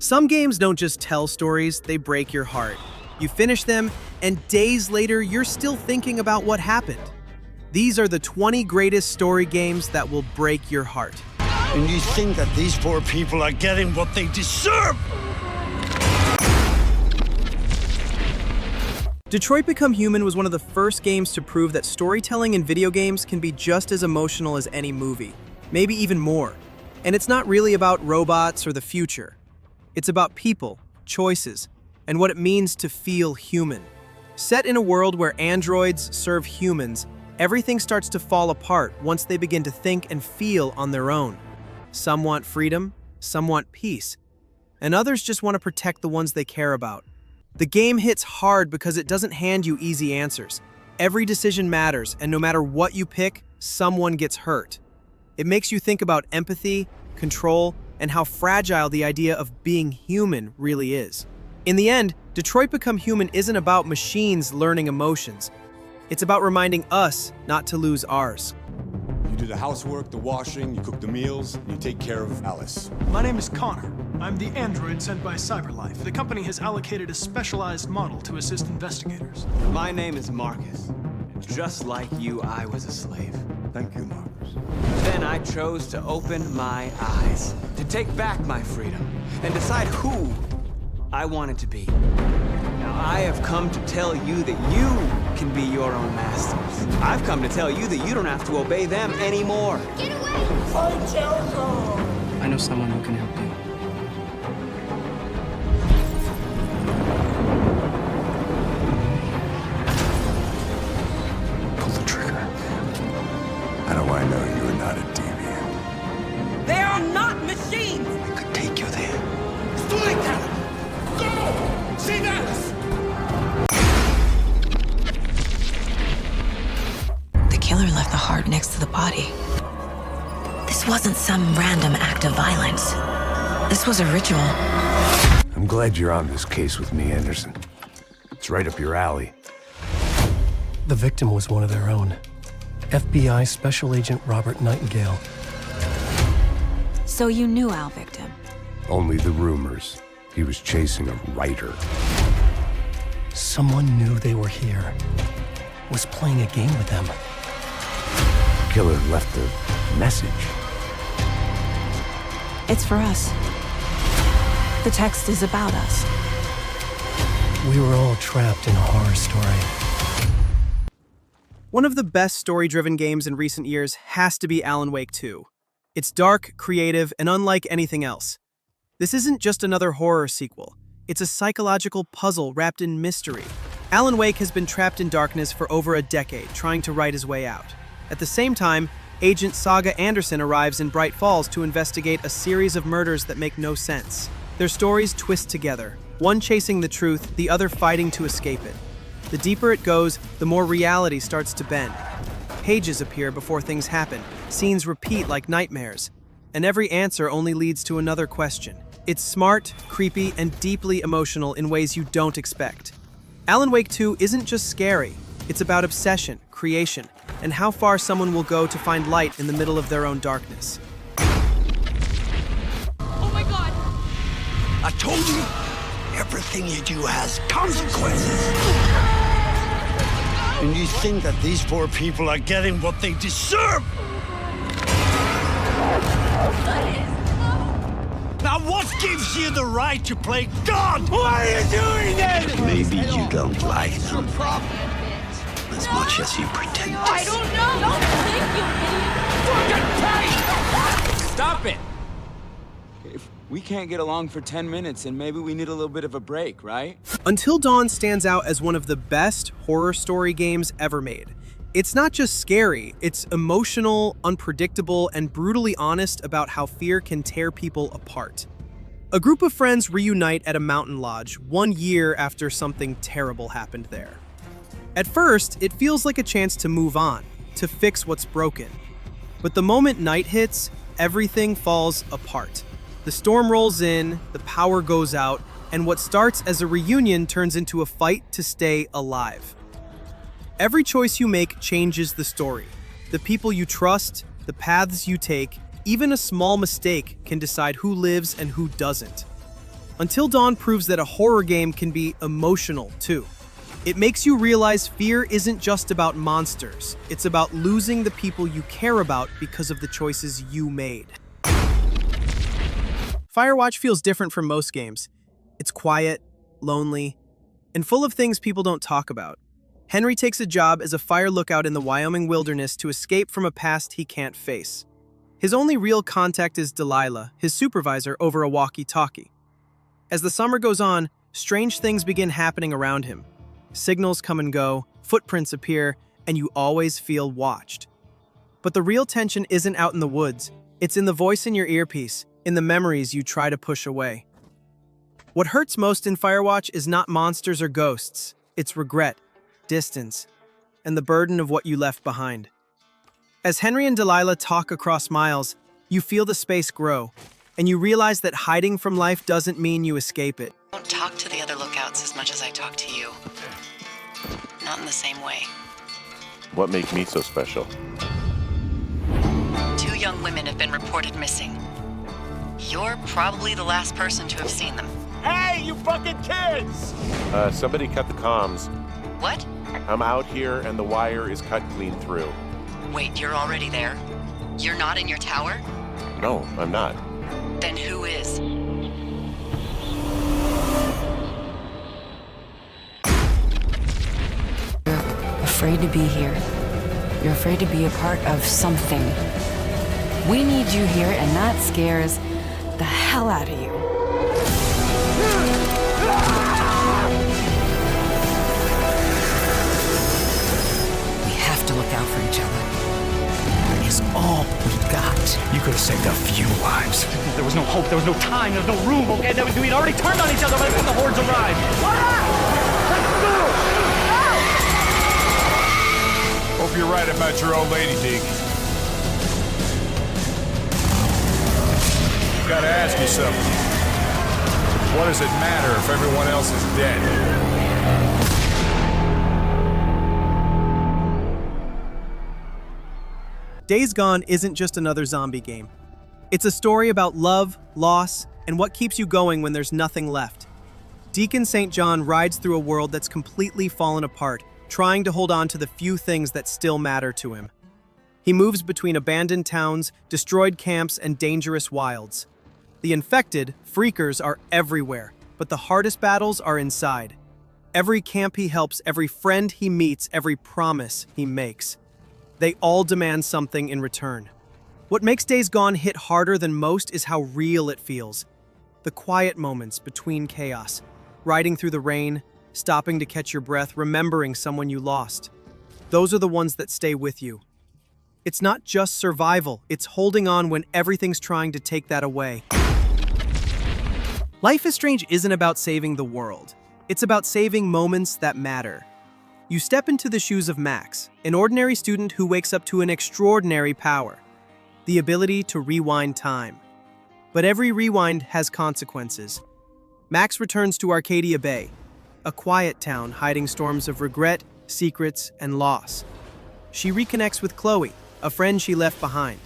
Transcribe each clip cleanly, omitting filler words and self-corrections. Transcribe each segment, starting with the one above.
Some games don't just tell stories, they break your heart. You finish them, and days later, you're still thinking about what happened. These are the 20 greatest story games that will break your heart. And you think that these poor people are getting what they deserve? Detroit Become Human was one of the first games to prove that storytelling in video games can be just as emotional as any movie, maybe even more. And it's not really about robots or the future. It's about people, choices, and what it means to feel human. Set in a world where androids serve humans, everything starts to fall apart once they begin to think and feel on their own. Some want freedom, some want peace, and others just want to protect the ones they care about. The game hits hard because it doesn't hand you easy answers. Every decision matters, and no matter what you pick, someone gets hurt. It makes you think about empathy, control, and how fragile the idea of being human really is. In the end, Detroit Become Human isn't about machines learning emotions. It's about reminding us not to lose ours. You do the housework, the washing, you cook the meals, and you take care of Alice. My name is Connor. I'm the android sent by CyberLife. The company has allocated a specialized model to assist investigators. My name is Marcus. Just like you, I was a slave. Thank you, Marcus. Then I chose to open my eyes, to take back my freedom, and decide who I wanted to be. Now I have come to tell you that you can be your own masters. I've come to tell you that you don't have to obey them anymore. Get away! Fight Jericho! I know someone who can help you. Pull the trigger. How do I know you are not a deviant? They are not machines! I could take you there. Go! See this! The killer left the heart next to the body. This wasn't some random act of violence. This was a ritual. I'm glad you're on this case with me, Anderson. It's right up your alley. The victim was one of their own. FBI Special Agent Robert Nightingale. So you knew our victim? Only the rumors. He was chasing a writer. Someone knew they were here. Was playing a game with them. The killer left a message. It's for us. The text is about us. We were all trapped in a horror story. One of the best story-driven games in recent years has to be Alan Wake 2. It's dark, creative, and unlike anything else. This isn't just another horror sequel. It's a psychological puzzle wrapped in mystery. Alan Wake has been trapped in darkness for over a decade, trying to write his way out. At the same time, Agent Saga Anderson arrives in Bright Falls to investigate a series of murders that make no sense. Their stories twist together, one chasing the truth, the other fighting to escape it. The deeper it goes, the more reality starts to bend. Pages appear before things happen, scenes repeat like nightmares, and every answer only leads to another question. It's smart, creepy, and deeply emotional in ways you don't expect. Alan Wake 2 isn't just scary, it's about obsession, creation, and how far someone will go to find light in the middle of their own darkness. Oh my god! I told you, everything you do has consequences. And you think that these poor people are getting what they deserve? Now what gives you the right to play God? Why are you doing it? Maybe you don't like them as much as you pretend to. I don't know! Don't think you Stop it! If we can't get along for 10 minutes, and maybe we need a little bit of a break, right? Until Dawn stands out as one of the best horror story games ever made. It's not just scary, it's emotional, unpredictable, and brutally honest about how fear can tear people apart. A group of friends reunite at a mountain lodge 1 year after something terrible happened there. At first, it feels like a chance to move on, to fix what's broken. But the moment night hits, everything falls apart. The storm rolls in, the power goes out, and what starts as a reunion turns into a fight to stay alive. Every choice you make changes the story. The people you trust, the paths you take, even a small mistake can decide who lives and who doesn't. Until Dawn proves that a horror game can be emotional, too. It makes you realize fear isn't just about monsters. It's about losing the people you care about because of the choices you made. Firewatch feels different from most games. It's quiet, lonely, and full of things people don't talk about. Henry takes a job as a fire lookout in the Wyoming wilderness to escape from a past he can't face. His only real contact is Delilah, his supervisor, over a walkie-talkie. As the summer goes on, strange things begin happening around him. Signals come and go, footprints appear, and you always feel watched. But the real tension isn't out in the woods. It's in the voice in your earpiece, in the memories you try to push away. What hurts most in Firewatch is not monsters or ghosts. It's regret, distance, and the burden of what you left behind. As Henry and Delilah talk across miles, you feel the space grow, and you realize that hiding from life doesn't mean you escape it. I don't talk to the other lookouts as much as I talk to you. Not in the same way. What makes me so special? 2 young women have been reported missing. You're probably the last person to have seen them. Hey, you fucking kids! Somebody cut the comms. What? I'm out here and the wire is cut clean through. Wait, you're already there? You're not in your tower? No, I'm not. Then who is? You're afraid to be here. You're afraid to be a part of something. We need you here, and that scares the hell out of you. We have to look out for each other. It's all we got. You could have saved a few lives. There was no hope, there was no time, there was no room, okay? We'd already turned on each other by the time the hordes arrived. Hope you're right about your old lady, Deke. Gotta ask you something. What does it matter if everyone else is dead? Days Gone isn't just another zombie game. It's a story about love, loss, and what keeps you going when there's nothing left. Deacon St. John rides through a world that's completely fallen apart, trying to hold on to the few things that still matter to him. He moves between abandoned towns, destroyed camps, and dangerous wilds. The infected, freakers, are everywhere, but the hardest battles are inside. Every camp he helps, every friend he meets, every promise he makes. They all demand something in return. What makes Days Gone hit harder than most is how real it feels. The quiet moments between chaos, riding through the rain, stopping to catch your breath, remembering someone you lost. Those are the ones that stay with you. It's not just survival, it's holding on when everything's trying to take that away. Life is Strange isn't about saving the world. It's about saving moments that matter. You step into the shoes of Max, an ordinary student who wakes up to an extraordinary power, the ability to rewind time. But every rewind has consequences. Max returns to Arcadia Bay, a quiet town hiding storms of regret, secrets, and loss. She reconnects with Chloe, a friend she left behind,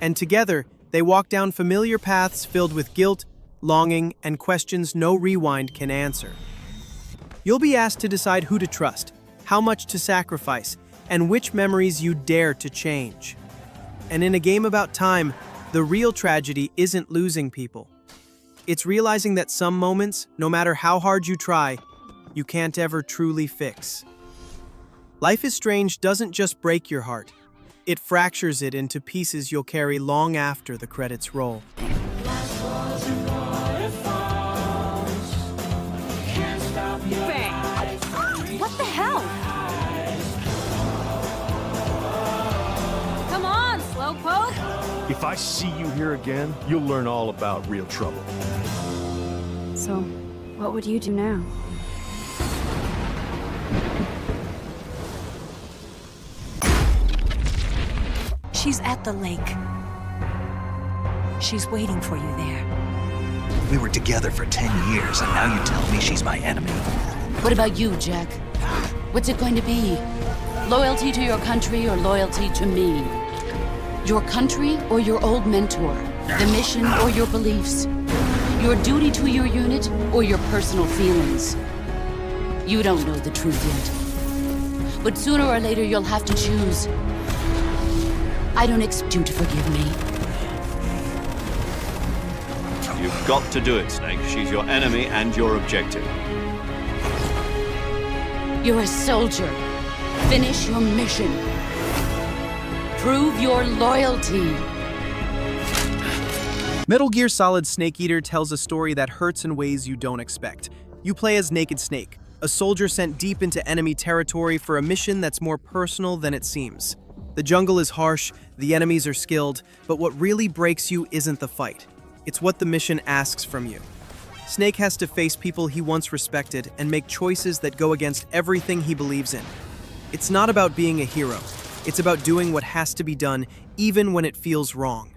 and together they walk down familiar paths filled with guilt, longing, and questions no rewind can answer. You'll be asked to decide who to trust, how much to sacrifice, and which memories you dare to change. And in a game about time, the real tragedy isn't losing people. It's realizing that some moments, no matter how hard you try, you can't ever truly fix. Life is Strange doesn't just break your heart. It fractures it into pieces you'll carry long after the credits roll. What the hell? Come on, slowpoke! If I see you here again, you'll learn all about real trouble. So, what would you do now? She's at the lake. She's waiting for you there. We were together for 10 years, and now you tell me she's my enemy. What about you, Jack? What's it going to be? Loyalty to your country or loyalty to me? Your country or your old mentor? The mission or your beliefs? Your duty to your unit or your personal feelings? You don't know the truth yet. But sooner or later, you'll have to choose. I don't expect you to forgive me. You've got to do it, Snake. She's your enemy and your objective. You're a soldier. Finish your mission. Prove your loyalty. Metal Gear Solid Snake Eater tells a story that hurts in ways you don't expect. You play as Naked Snake, a soldier sent deep into enemy territory for a mission that's more personal than it seems. The jungle is harsh, the enemies are skilled, but what really breaks you isn't the fight. It's what the mission asks from you. Snake has to face people he once respected and make choices that go against everything he believes in. It's not about being a hero. It's about doing what has to be done, even when it feels wrong.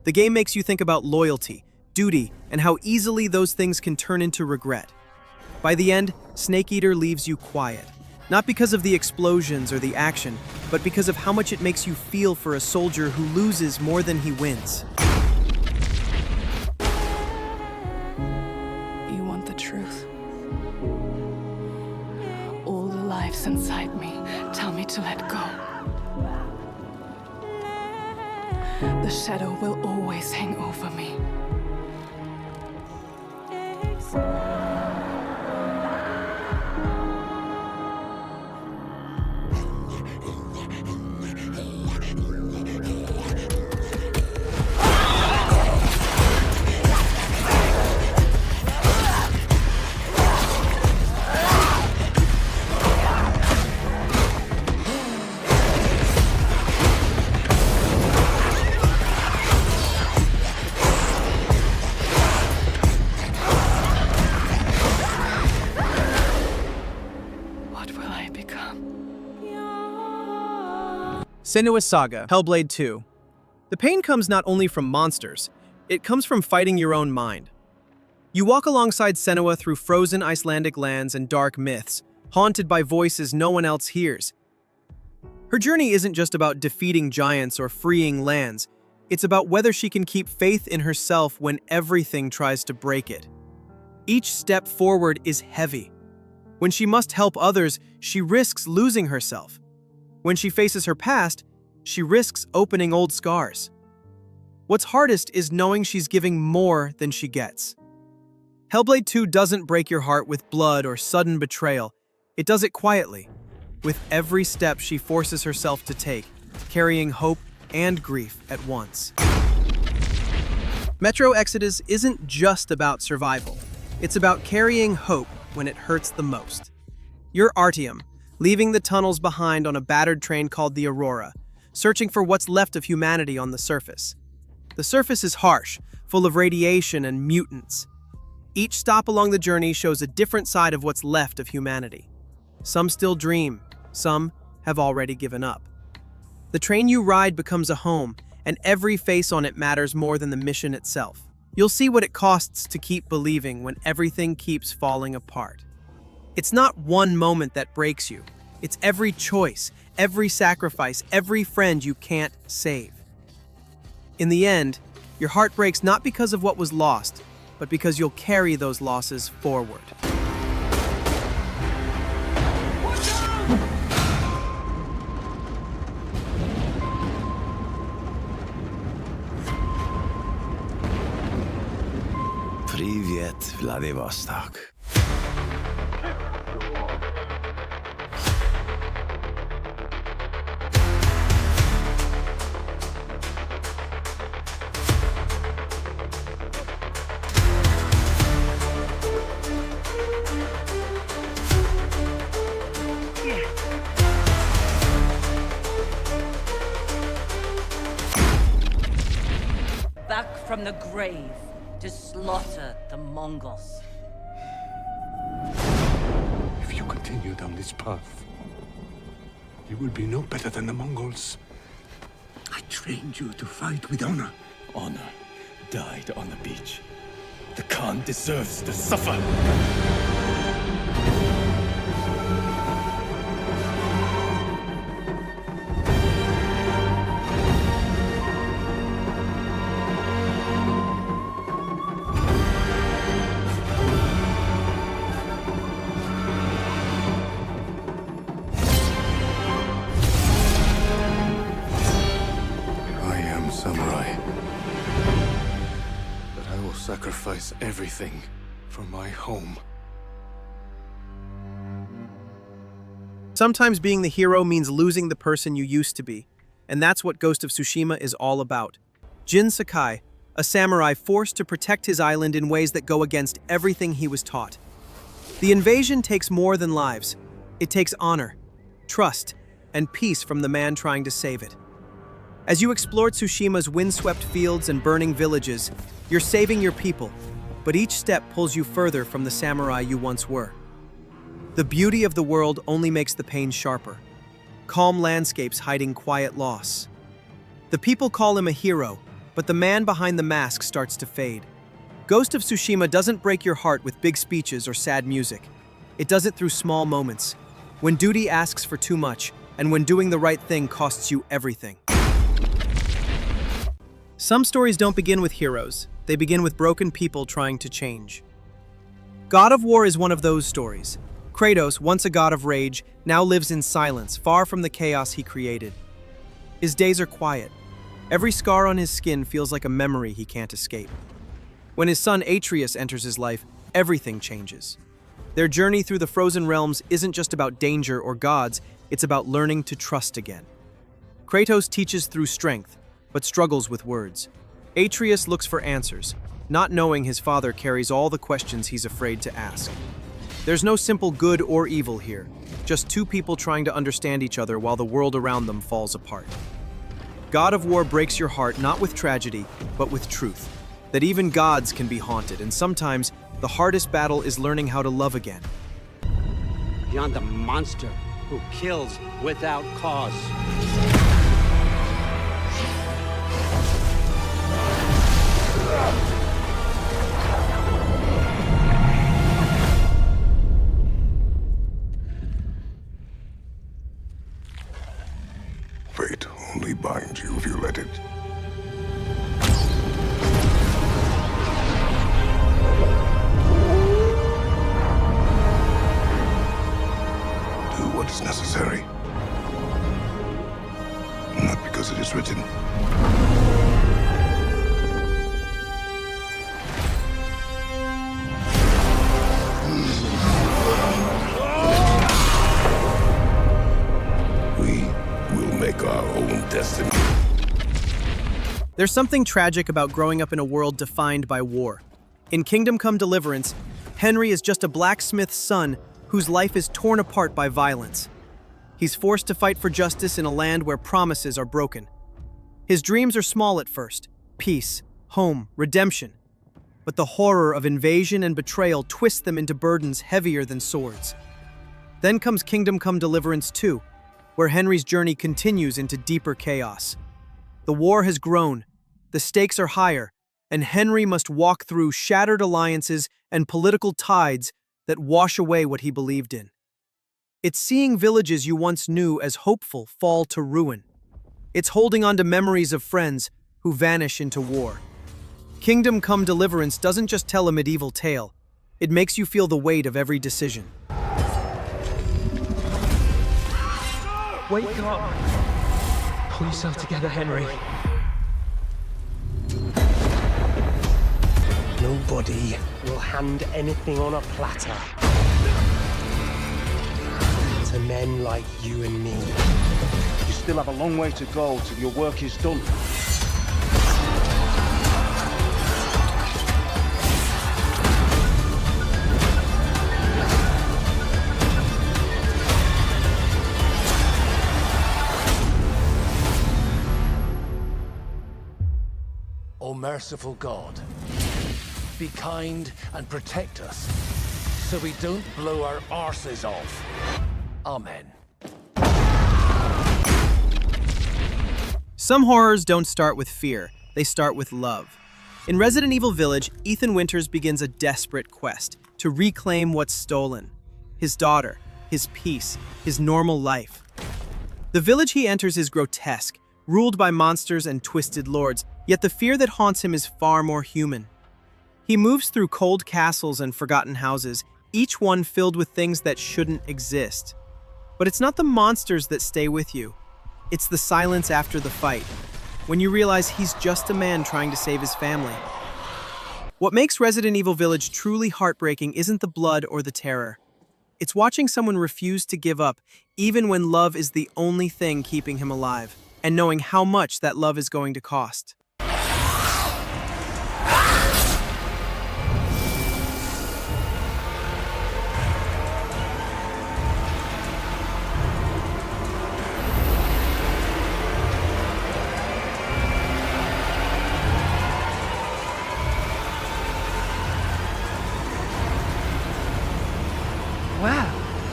The game makes you think about loyalty, duty, and how easily those things can turn into regret. By the end, Snake Eater leaves you quiet, not because of the explosions or the action, but because of how much it makes you feel for a soldier who loses more than he wins. You want the truth? All the lives inside me tell me to let go. The shadow will always hang over me. Senua Saga, Hellblade 2. The pain comes not only from monsters, it comes from fighting your own mind. You walk alongside Senua through frozen Icelandic lands and dark myths, haunted by voices no one else hears. Her journey isn't just about defeating giants or freeing lands, it's about whether she can keep faith in herself when everything tries to break it. Each step forward is heavy. When she must help others, she risks losing herself. When she faces her past, she risks opening old scars. What's hardest is knowing she's giving more than she gets. Hellblade 2 doesn't break your heart with blood or sudden betrayal. It does it quietly, with every step she forces herself to take, carrying hope and grief at once. Metro Exodus isn't just about survival. It's about carrying hope when it hurts the most. You're Artyom, leaving the tunnels behind on a battered train called the Aurora, searching for what's left of humanity on the surface. The surface is harsh, full of radiation and mutants. Each stop along the journey shows a different side of what's left of humanity. Some still dream, some have already given up. The train you ride becomes a home, and every face on it matters more than the mission itself. You'll see what it costs to keep believing when everything keeps falling apart. It's not one moment that breaks you. It's every choice, every sacrifice, every friend you can't save. In the end, your heart breaks not because of what was lost, but because you'll carry those losses forward. Привет, Vladivostok. Back from the grave to slaughter the Mongols. If you continue down this path, you will be no better than the Mongols. I trained you to fight with honor. Honor died on the beach. The Khan deserves to suffer. sacrifice everything for my home. Sometimes being the hero means losing the person you used to be, and that's what Ghost of Tsushima is all about. Jin Sakai, a samurai forced to protect his island in ways that go against everything he was taught. The invasion takes more than lives. It takes honor, trust, and peace from the man trying to save it. As you explore Tsushima's windswept fields and burning villages, you're saving your people, but each step pulls you further from the samurai you once were. The beauty of the world only makes the pain sharper. Calm landscapes hiding quiet loss. The people call him a hero, but the man behind the mask starts to fade. Ghost of Tsushima doesn't break your heart with big speeches or sad music. It does it through small moments, when duty asks for too much, and when doing the right thing costs you everything. Some stories don't begin with heroes. They begin with broken people trying to change. God of War is one of those stories. Kratos, once a god of rage, now lives in silence, far from the chaos he created. His days are quiet. Every scar on his skin feels like a memory he can't escape. When his son Atreus enters his life, everything changes. Their journey through the frozen realms isn't just about danger or gods, it's about learning to trust again. Kratos teaches through strength, but struggles with words. Atreus looks for answers, not knowing his father carries all the questions he's afraid to ask. There's no simple good or evil here, just two people trying to understand each other while the world around them falls apart. God of War breaks your heart not with tragedy, but with truth, that even gods can be haunted, and sometimes the hardest battle is learning how to love again. Beyond the monster who kills without cause. Fate only binds you if you let it. Do what is necessary. Not because it is written. Make our own destiny. There's something tragic about growing up in a world defined by war. In Kingdom Come Deliverance, Henry is just a blacksmith's son whose life is torn apart by violence. He's forced to fight for justice in a land where promises are broken. His dreams are small at first: peace, home, redemption. But the horror of invasion and betrayal twists them into burdens heavier than swords. Then comes Kingdom Come Deliverance 2, where Henry's journey continues into deeper chaos. The war has grown, the stakes are higher, and Henry must walk through shattered alliances and political tides that wash away what he believed in. It's seeing villages you once knew as hopeful fall to ruin. It's holding on to memories of friends who vanish into war. Kingdom Come Deliverance doesn't just tell a medieval tale, it makes you feel the weight of every decision. Wake up! Pull yourself together, Henry. Nobody will hand anything on a platter to men like you and me. You still have a long way to go till your work is done. O merciful God, be kind and protect us so we don't blow our arses off. Amen. Some horrors don't start with fear, they start with love. In Resident Evil Village, Ethan Winters begins a desperate quest to reclaim what's stolen: his daughter, his peace, his normal life. The village he enters is grotesque, ruled by monsters and twisted lords, yet the fear that haunts him is far more human. He moves through cold castles and forgotten houses, each one filled with things that shouldn't exist. But it's not the monsters that stay with you. It's the silence after the fight, when you realize he's just a man trying to save his family. What makes Resident Evil Village truly heartbreaking isn't the blood or the terror. It's watching someone refuse to give up, even when love is the only thing keeping him alive, and knowing how much that love is going to cost.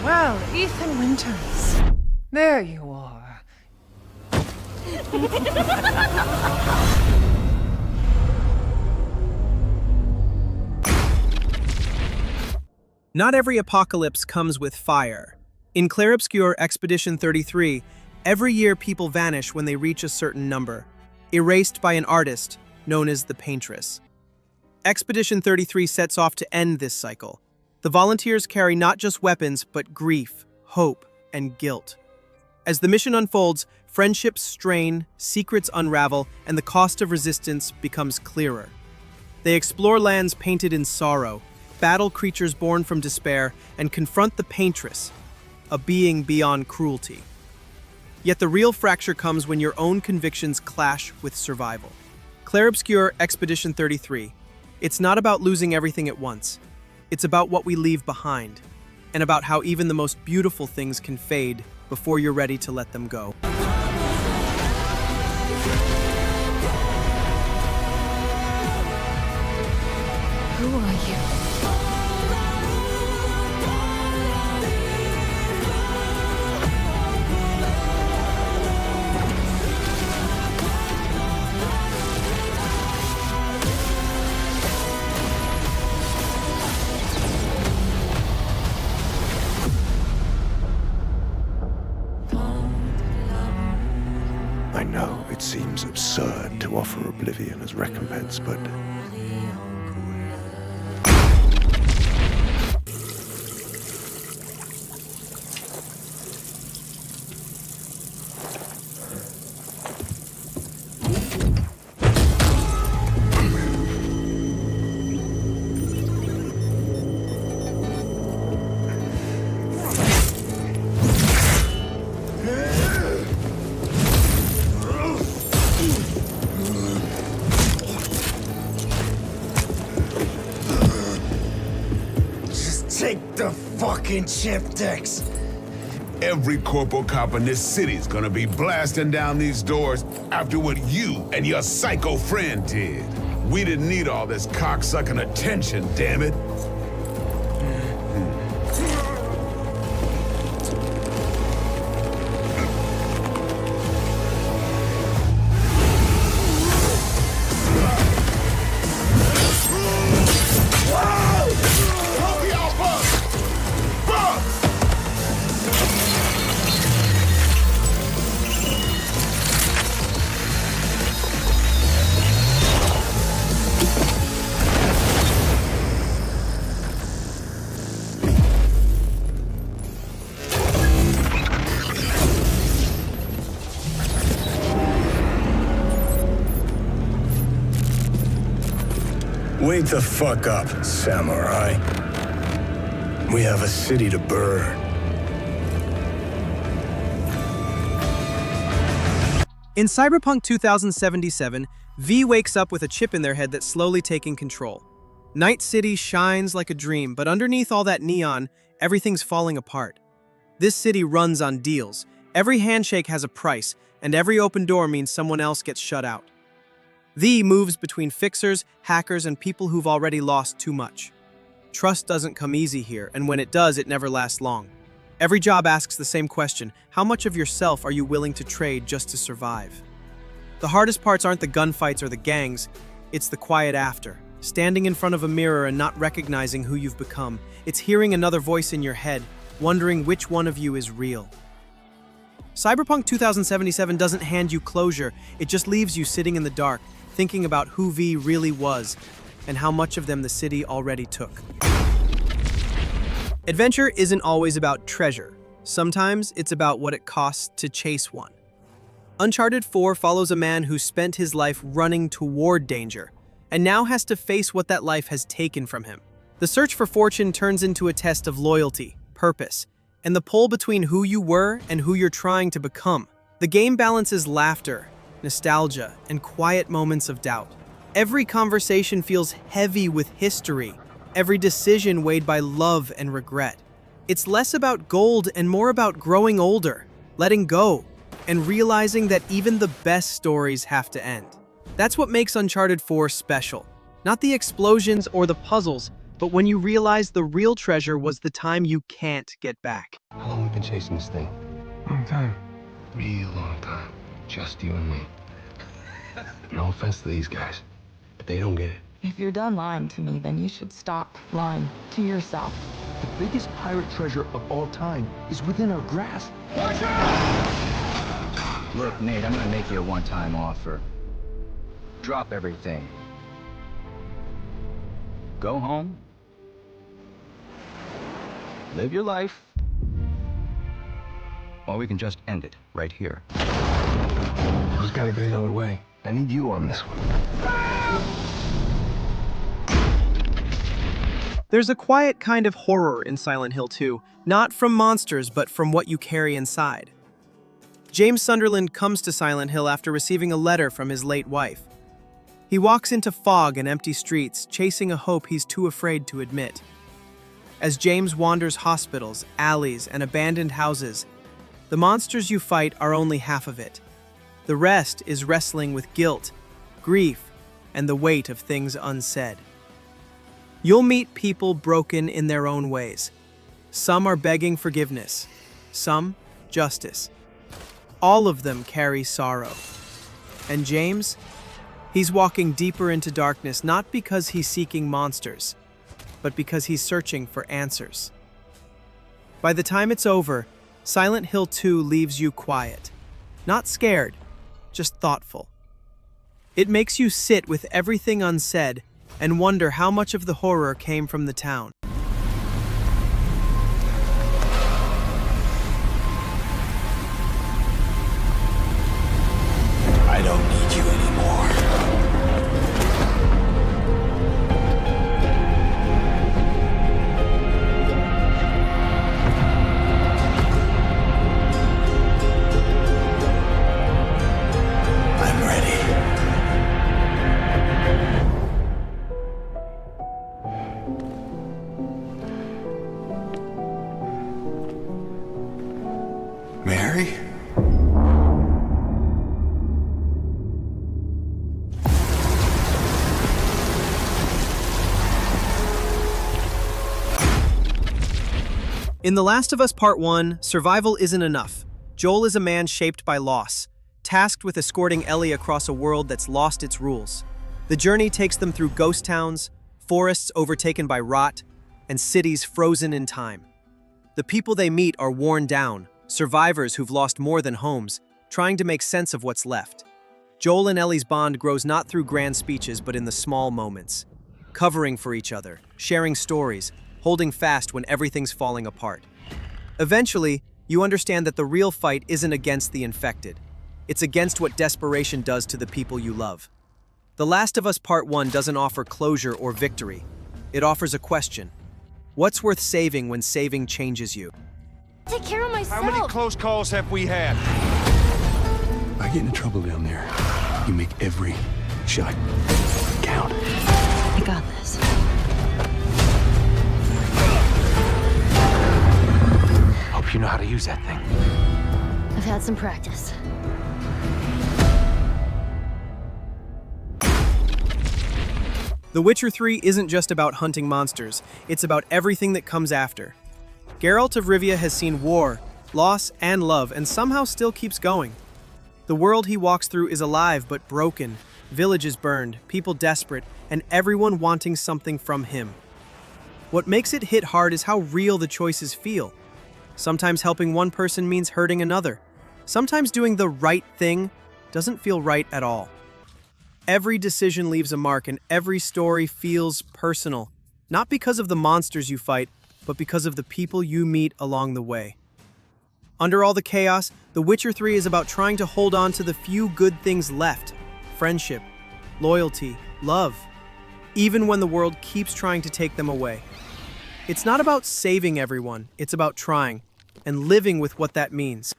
Well, Ethan Winters. There you are. Not every apocalypse comes with fire. In Clair Obscur Expedition 33, every year people vanish when they reach a certain number, erased by an artist known as the Paintress. Expedition 33 sets off to end this cycle. The volunteers carry not just weapons, but grief, hope, and guilt. As the mission unfolds, friendships strain, secrets unravel, and the cost of resistance becomes clearer. They explore lands painted in sorrow, battle creatures born from despair, and confront the Paintress, a being beyond cruelty. Yet the real fracture comes when your own convictions clash with survival. Clair Obscur Expedition 33. It's not about losing everything at once. It's about what we leave behind, and about how even the most beautiful things can fade before you're ready to let them go. Who are you? I know it seems absurd to offer oblivion as recompense, but Take the fucking chipsticks! Every corporal cop in this city's gonna be blasting down these doors after what you and your psycho friend did. We didn't need all this cocksucking attention, damn it. wake the fuck up, samurai. We have a city to burn. In Cyberpunk 2077, V wakes up with a chip in their head that's slowly taking control. Night City shines like a dream, but underneath all that neon, everything's falling apart. This city runs on deals. Every handshake has a price, and every open door means someone else gets shut out. V moves between fixers, hackers, and people who've already lost too much. Trust doesn't come easy here, and when it does, it never lasts long. Every job asks the same question: how much of yourself are you willing to trade just to survive? The hardest parts aren't the gunfights or the gangs, it's the quiet after. Standing in front of a mirror and not recognizing who you've become. It's hearing another voice in your head, wondering which one of you is real. Cyberpunk 2077 doesn't hand you closure, it just leaves you sitting in the dark, thinking about who V really was and how much of them the city already took. Adventure isn't always about treasure. Sometimes it's about what it costs to chase one. Uncharted 4 follows a man who spent his life running toward danger, and now has to face what that life has taken from him. The search for fortune turns into a test of loyalty, purpose, and the pull between who you were and who you're trying to become. The game balances laughter, nostalgia, and quiet moments of doubt. Every conversation feels heavy with history, every decision weighed by love and regret. It's less about gold and more about growing older, letting go, and realizing that even the best stories have to end. That's what makes Uncharted 4 special. Not the explosions or the puzzles, but when you realize the real treasure was the time you can't get back. How long have we been chasing this thing? Long time. Real long time. Just you and me. No offense to these guys, but they don't get it. If you're done lying to me, then you should stop lying to yourself. The biggest pirate treasure of all time is within our grasp. Look, Nate, I'm gonna make you a one-time offer. Drop everything. Go home. Live your life. Or we can just end it right here. There's gotta be another way. I need you on this one. There's a quiet kind of horror in Silent Hill 2, not from monsters, but from what you carry inside. James Sunderland comes to Silent Hill after receiving a letter from his late wife. He walks into fog and empty streets, chasing a hope he's too afraid to admit. As James wanders hospitals, alleys, and abandoned houses, the monsters you fight are only half of it. The rest is wrestling with guilt, grief, and the weight of things unsaid. You'll meet people broken in their own ways. Some are begging forgiveness, some justice. All of them carry sorrow. And James? He's walking deeper into darkness not because he's seeking monsters, but because he's searching for answers. By the time it's over, Silent Hill 2 leaves you quiet. Not scared, just thoughtful. It makes you sit with everything unsaid and wonder how much of the horror came from the town. I don't need you anymore. I'm ready. Mary? In The Last of Us Part 1, survival isn't enough. Joel is a man shaped by loss, tasked with escorting Ellie across a world that's lost its rules. The journey takes them through ghost towns, forests overtaken by rot, and cities frozen in time. The people they meet are worn down, survivors who've lost more than homes, trying to make sense of what's left. Joel and Ellie's bond grows not through grand speeches but in the small moments. Covering for each other, sharing stories, holding fast when everything's falling apart. Eventually, you understand that the real fight isn't against the infected. It's against what desperation does to the people you love. The Last of Us Part 1 doesn't offer closure or victory. It offers a question. What's worth saving when saving changes you? Take care of myself. How many close calls have we had? I get into trouble down there. You make every shot count. I got this. Hope you know how to use that thing. I've had some practice. The Witcher 3 isn't just about hunting monsters, it's about everything that comes after. Geralt of Rivia has seen war, loss, and love, and somehow still keeps going. The world he walks through is alive but broken, villages burned, people desperate, and everyone wanting something from him. What makes it hit hard is how real the choices feel. Sometimes helping one person means hurting another. Sometimes doing the right thing doesn't feel right at all. Every decision leaves a mark and every story feels personal, not because of the monsters you fight, but because of the people you meet along the way. Under all the chaos, The Witcher 3 is about trying to hold on to the few good things left: friendship, loyalty, love, even when the world keeps trying to take them away. It's not about saving everyone, it's about trying, and living with what that means.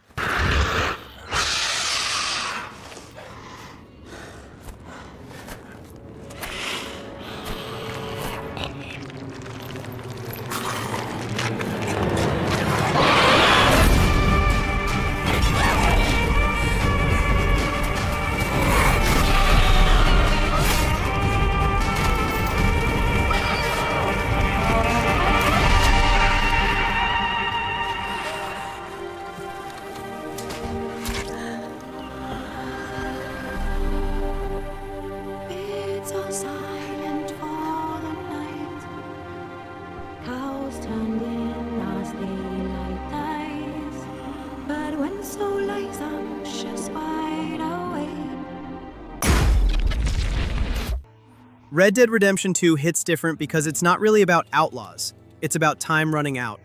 Red Dead Redemption 2 hits different because it's not really about outlaws, it's about time running out.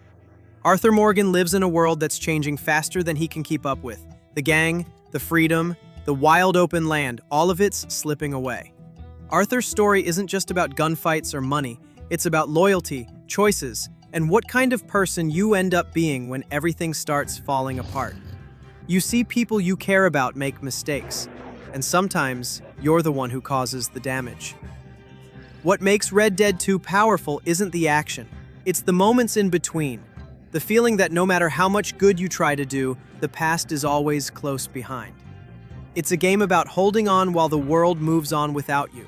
Arthur Morgan lives in a world that's changing faster than he can keep up with. The gang, the freedom, the wild open land, all of it's slipping away. Arthur's story isn't just about gunfights or money, it's about loyalty, choices, and what kind of person you end up being when everything starts falling apart. You see people you care about make mistakes, and sometimes you're the one who causes the damage. What makes Red Dead 2 powerful isn't the action, it's the moments in between. The feeling that no matter how much good you try to do, the past is always close behind. It's a game about holding on while the world moves on without you,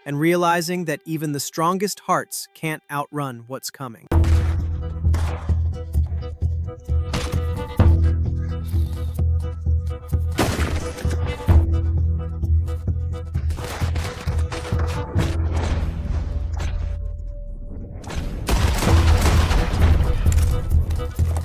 and realizing that even the strongest hearts can't outrun what's coming.